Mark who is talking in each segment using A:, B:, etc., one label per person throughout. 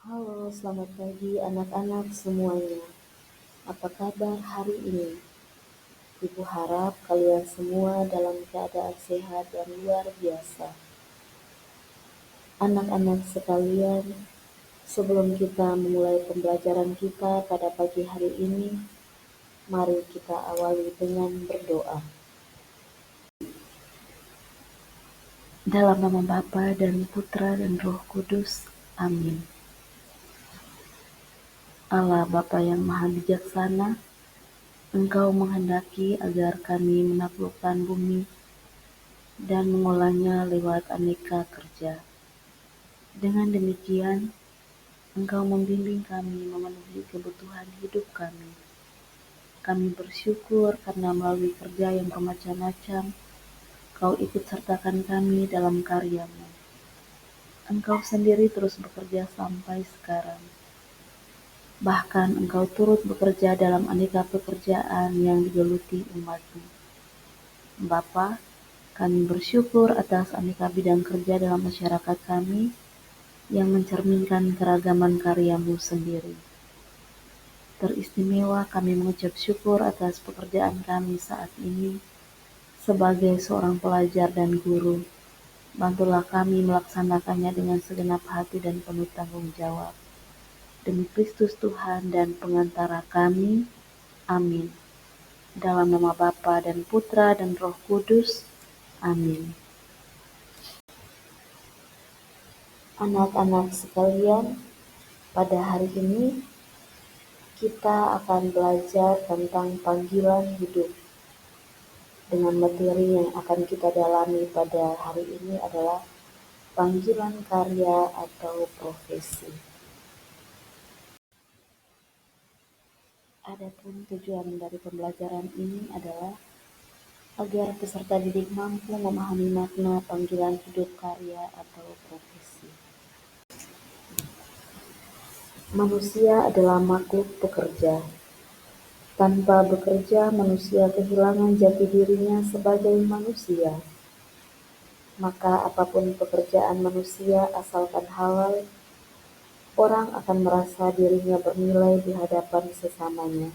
A: Halo, selamat pagi anak-anak semuanya. Apa kabar hari ini? Ibu harap kalian semua dalam keadaan sehat dan luar biasa. Anak-anak sekalian, sebelum kita memulai pembelajaran kita pada pagi hari ini, mari kita awali dengan berdoa. Dalam nama Bapa dan Putra dan Roh Kudus. Amin. Allah Bapa yang Maha Bijaksana, Engkau menghendaki agar kami menaklukkan bumi dan mengolahnya lewat aneka kerja. Dengan demikian, Engkau membimbing kami memenuhi kebutuhan hidup kami. Kami bersyukur karena melalui kerja yang bermacam-macam, Kau ikut sertakan kami dalam karya-Mu. Engkau sendiri terus bekerja sampai sekarang. Bahkan Engkau turut bekerja dalam aneka pekerjaan yang digeluti umat-Mu. Bapa, kami bersyukur atas aneka bidang kerja dalam masyarakat kami yang mencerminkan keragaman karya-Mu sendiri. Teristimewa kami mengucap syukur atas pekerjaan kami saat ini sebagai seorang pelajar dan guru. Bantulah kami melaksanakannya dengan segenap hati dan penuh tanggung jawab. Demi Kristus Tuhan dan pengantara kami. Amin. Dalam nama Bapa dan Putra dan Roh Kudus. Amin. Anak-anak sekalian, pada hari ini kita akan belajar tentang panggilan hidup. Dengan materi yang akan kita dalami pada hari ini adalah panggilan karya atau profesi. Adapun tujuan dari pembelajaran ini adalah agar peserta didik mampu memahami makna panggilan hidup karya atau profesi. Manusia adalah makhluk pekerja. Tanpa bekerja, manusia kehilangan jati dirinya sebagai manusia. Maka apapun pekerjaan manusia asalkan halal, orang akan merasa dirinya bernilai di hadapan sesamanya.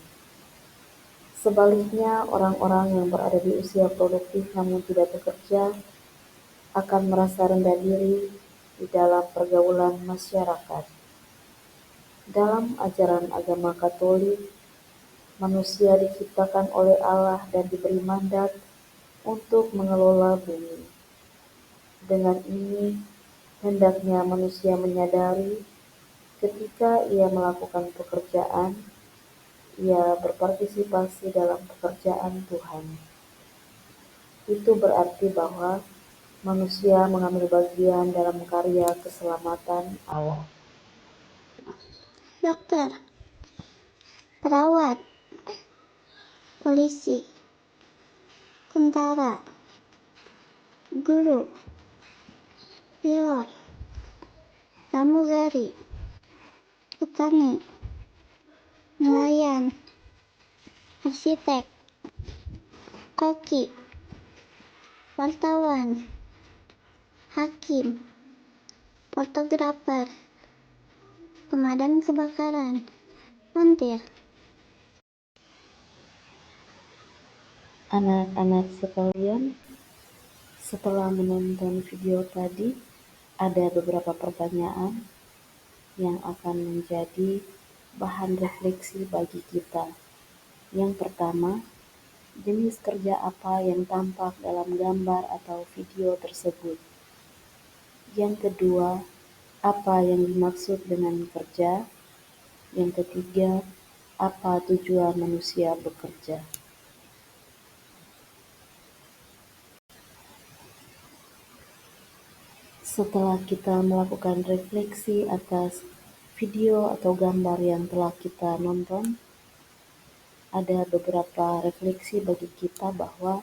A: Sebaliknya, orang-orang yang berada di usia produktif namun tidak bekerja akan merasa rendah diri di dalam pergaulan masyarakat. Dalam ajaran agama Katolik, manusia diciptakan oleh Allah dan diberi mandat untuk mengelola bumi. Dengan ini, hendaknya manusia menyadari ketika ia melakukan pekerjaan, ia berpartisipasi dalam pekerjaan Tuhan. Itu berarti bahwa manusia mengambil bagian dalam karya keselamatan Allah.
B: Dokter, perawat, polisi, tentara, guru, pilot, pramugari, petani, nelayan, arsitek, koki, wartawan, hakim, fotografer, pemadam kebakaran, montir.
A: Anak-anak sekalian, setelah menonton video tadi, ada beberapa pertanyaan yang akan menjadi bahan refleksi bagi kita. Yang pertama, jenis kerja apa yang tampak dalam gambar atau video tersebut? Yang kedua, apa yang dimaksud dengan kerja? Yang ketiga, apa tujuan manusia bekerja? Setelah kita melakukan refleksi atas video atau gambar yang telah kita nonton, ada beberapa refleksi bagi kita bahwa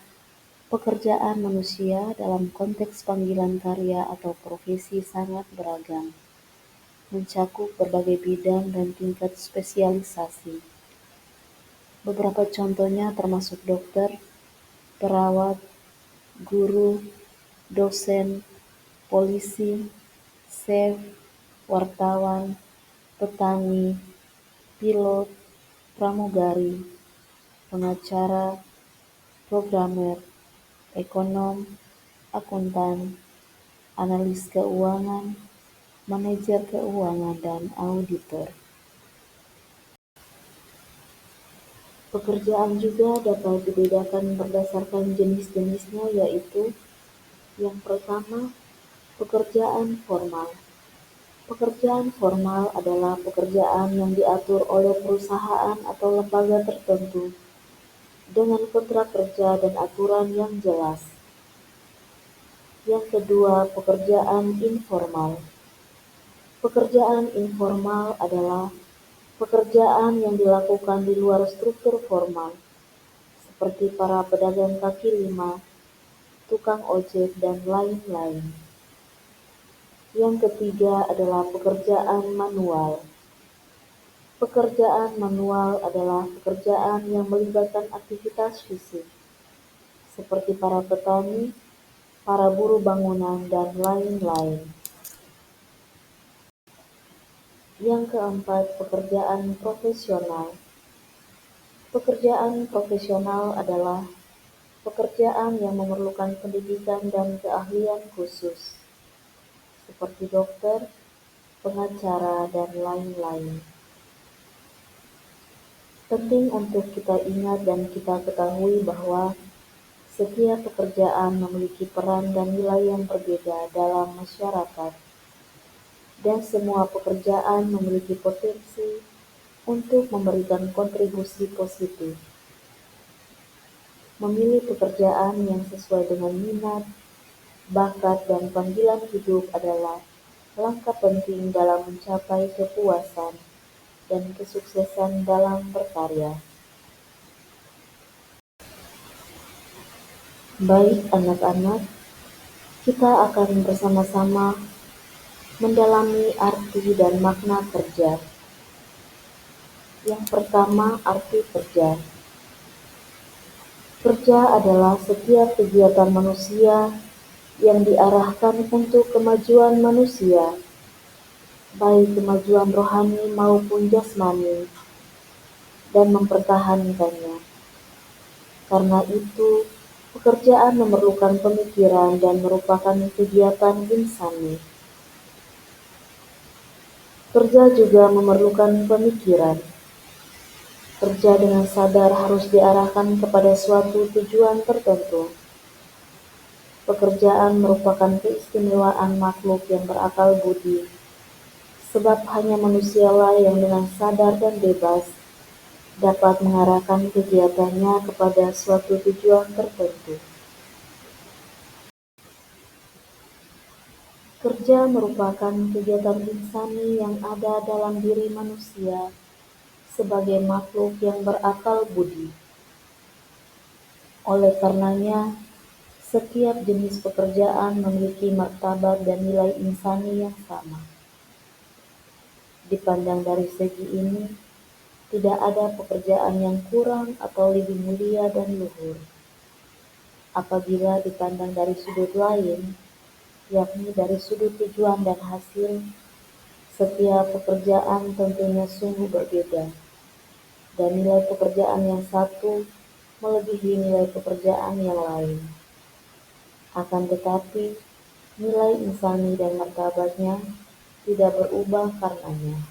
A: pekerjaan manusia dalam konteks panggilan karya atau profesi sangat beragam, mencakup berbagai bidang dan tingkat spesialisasi. Beberapa contohnya termasuk dokter, perawat, guru, dosen, polisi, chef, wartawan, petani, pilot, pramugari, pengacara, programmer, ekonom, akuntan, analis keuangan, manajer keuangan, dan auditor. Pekerjaan juga dapat dibedakan berdasarkan jenis-jenisnya, yaitu yang pertama, pekerjaan formal. Pekerjaan formal adalah pekerjaan yang diatur oleh perusahaan atau lembaga tertentu dengan kontrak kerja dan aturan yang jelas. Yang kedua, pekerjaan informal. Pekerjaan informal adalah pekerjaan yang dilakukan di luar struktur formal, seperti para pedagang kaki lima, tukang ojek, dan lain-lain. Yang ketiga adalah pekerjaan manual. Pekerjaan manual adalah pekerjaan yang melibatkan aktivitas fisik, seperti para petani, para buruh bangunan, dan lain-lain. Yang keempat, pekerjaan profesional. Pekerjaan profesional adalah pekerjaan yang memerlukan pendidikan dan keahlian khusus, seperti dokter, pengacara, dan lain-lain. Penting untuk kita ingat dan kita ketahui bahwa setiap pekerjaan memiliki peran dan nilai yang berbeda dalam masyarakat, dan semua pekerjaan memiliki potensi untuk memberikan kontribusi positif. Memilih pekerjaan yang sesuai dengan minat, bakat, dan panggilan hidup adalah langkah penting dalam mencapai kepuasan dan kesuksesan dalam berkarya. Baik anak-anak, kita akan bersama-sama mendalami arti dan makna kerja. Yang pertama, arti kerja. Kerja adalah setiap kegiatan manusia yang diarahkan untuk kemajuan manusia, baik kemajuan rohani maupun jasmani, dan mempertahankannya. Karena itu, pekerjaan memerlukan pemikiran dan merupakan kegiatan insani. Kerja juga memerlukan pemikiran. Kerja dengan sadar harus diarahkan kepada suatu tujuan tertentu. Pekerjaan merupakan keistimewaan makhluk yang berakal budi, sebab hanya manusialah yang dengan sadar dan bebas dapat mengarahkan kegiatannya kepada suatu tujuan tertentu. Kerja merupakan kegiatan insani yang ada dalam diri manusia sebagai makhluk yang berakal budi. Oleh karenanya, setiap jenis pekerjaan memiliki martabat dan nilai insani yang sama. Dipandang dari segi ini, tidak ada pekerjaan yang kurang atau lebih mulia dan luhur. Apabila dipandang dari sudut lain, yakni dari sudut tujuan dan hasil, setiap pekerjaan tentunya sungguh berbeda, dan nilai pekerjaan yang satu melebihi nilai pekerjaan yang lain. Akan tetapi, nilai insani dan martabatnya tidak berubah karenanya.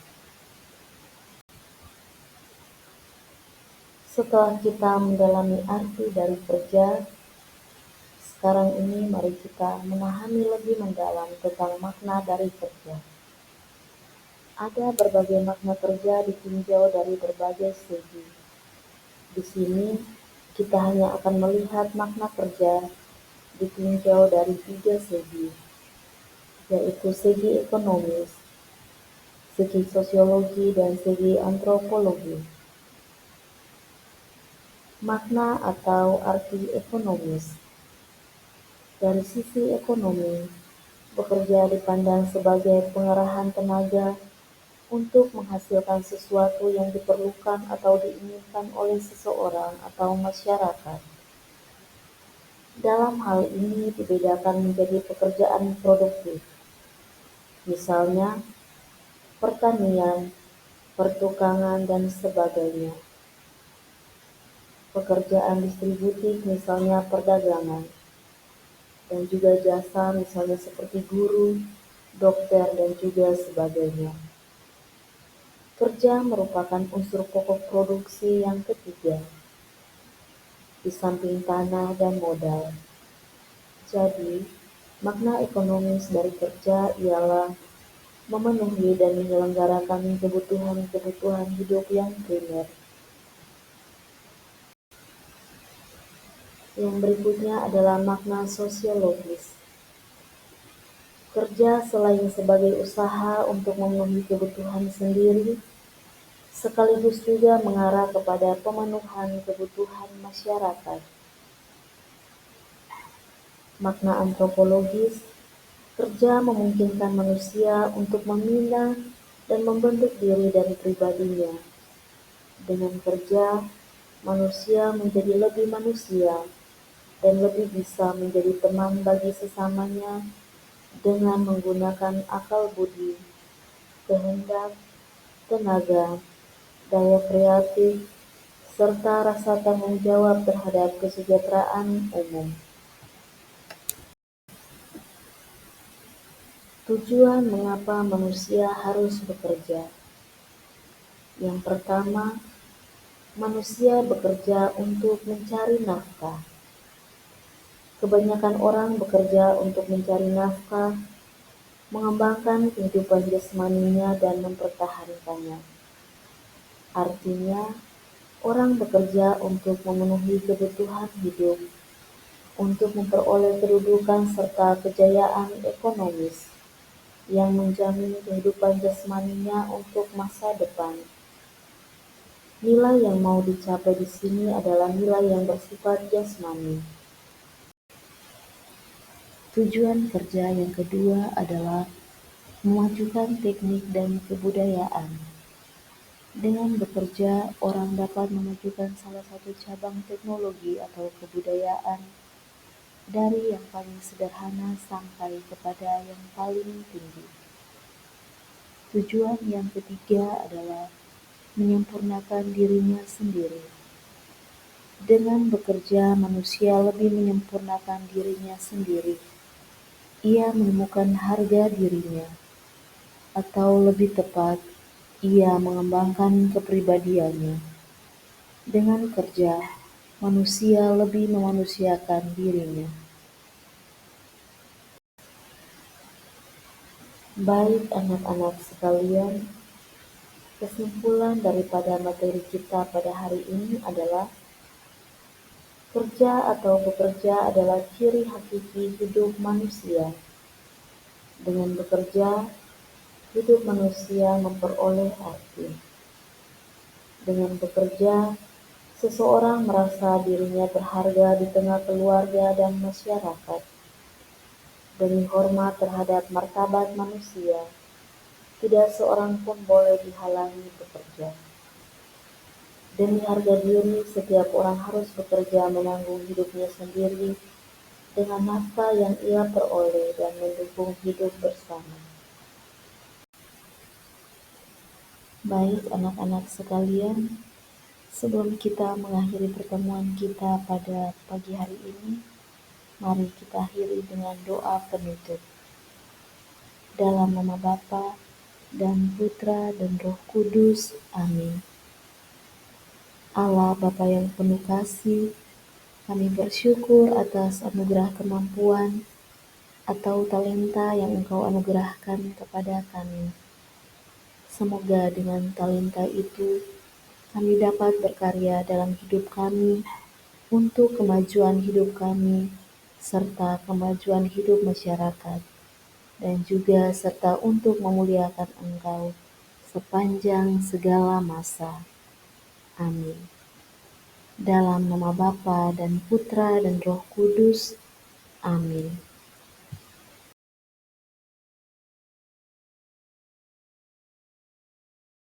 A: Setelah kita mendalami arti dari kerja, sekarang ini mari kita memahami lebih mendalam tentang makna dari kerja. Ada berbagai makna kerja ditinjau dari berbagai segi. Di sini, kita hanya akan melihat makna kerja ditinjau dari 3 segi, yaitu segi ekonomis, segi sosiologi, dan segi antropologi. Makna atau arti ekonomis. Dari sisi ekonomi, bekerja dipandang sebagai pengerahan tenaga untuk menghasilkan sesuatu yang diperlukan atau diinginkan oleh seseorang atau masyarakat. Dalam hal ini dibedakan menjadi pekerjaan produktif, misalnya pertanian, pertukangan, dan sebagainya. Pekerjaan distributif misalnya perdagangan, dan juga jasa misalnya seperti guru, dokter, dan juga sebagainya. Kerja merupakan unsur pokok produksi yang ketiga, di samping tanah dan modal. Jadi, makna ekonomis dari kerja ialah memenuhi dan menyelenggarakan kebutuhan-kebutuhan hidup yang primer. Yang berikutnya adalah makna sosiologis. Kerja selain sebagai usaha untuk memenuhi kebutuhan sendiri, sekaligus juga mengarah kepada pemenuhan kebutuhan masyarakat. Makna antropologis, kerja memungkinkan manusia untuk membina dan membentuk diri dan pribadinya. Dengan kerja, manusia menjadi lebih manusia dan lebih bisa menjadi teman bagi sesamanya dengan menggunakan akal budi, kehendak, tenaga, daya kreatif, serta rasa tanggung jawab terhadap kesejahteraan umum. Tujuan mengapa manusia harus bekerja. Yang pertama, manusia bekerja untuk mencari nafkah. Kebanyakan orang bekerja untuk mencari nafkah, mengembangkan kehidupan jasmaninya dan mempertahankannya. Artinya, orang bekerja untuk memenuhi kebutuhan hidup, untuk memperoleh kedudukan serta kejayaan ekonomis yang menjamin kehidupan jasmaninya untuk masa depan. Nilai yang mau dicapai di sini adalah nilai yang bersifat jasmani. Tujuan kerja yang kedua adalah memajukan teknik dan kebudayaan. Dengan bekerja, orang dapat memajukan salah satu cabang teknologi atau kebudayaan dari yang paling sederhana sampai kepada yang paling tinggi. Tujuan yang ketiga adalah menyempurnakan dirinya sendiri. Dengan bekerja, manusia lebih menyempurnakan dirinya sendiri. Ia menemukan harga dirinya, atau lebih tepat, ia mengembangkan kepribadiannya. Dengan kerja, manusia lebih memanusiakan dirinya. Baik anak-anak sekalian, kesimpulan daripada materi kita pada hari ini adalah kerja atau bekerja adalah ciri hakiki hidup manusia. Dengan bekerja, hidup manusia memperoleh arti. Dengan bekerja, seseorang merasa dirinya berharga di tengah keluarga dan masyarakat. Demi hormat terhadap martabat manusia, tidak seorang pun boleh dihalangi bekerja. Demi harga diri, setiap orang harus bekerja menanggung hidupnya sendiri dengan nafkah yang ia peroleh dan mendukung hidup bersama. Baik anak-anak sekalian, sebelum kita mengakhiri pertemuan kita pada pagi hari ini, mari kita akhiri dengan doa penutup. Dalam nama Bapa dan Putra dan Roh Kudus. Amin. Allah Bapa yang penuh kasih, kami bersyukur atas anugerah kemampuan atau talenta yang Engkau anugerahkan kepada kami. Semoga dengan talenta itu, kami dapat berkarya dalam hidup kami, untuk kemajuan hidup kami, serta kemajuan hidup masyarakat, dan juga serta untuk memuliakan Engkau sepanjang segala masa. Amin. Dalam nama Bapa dan Putra dan Roh Kudus. Amin.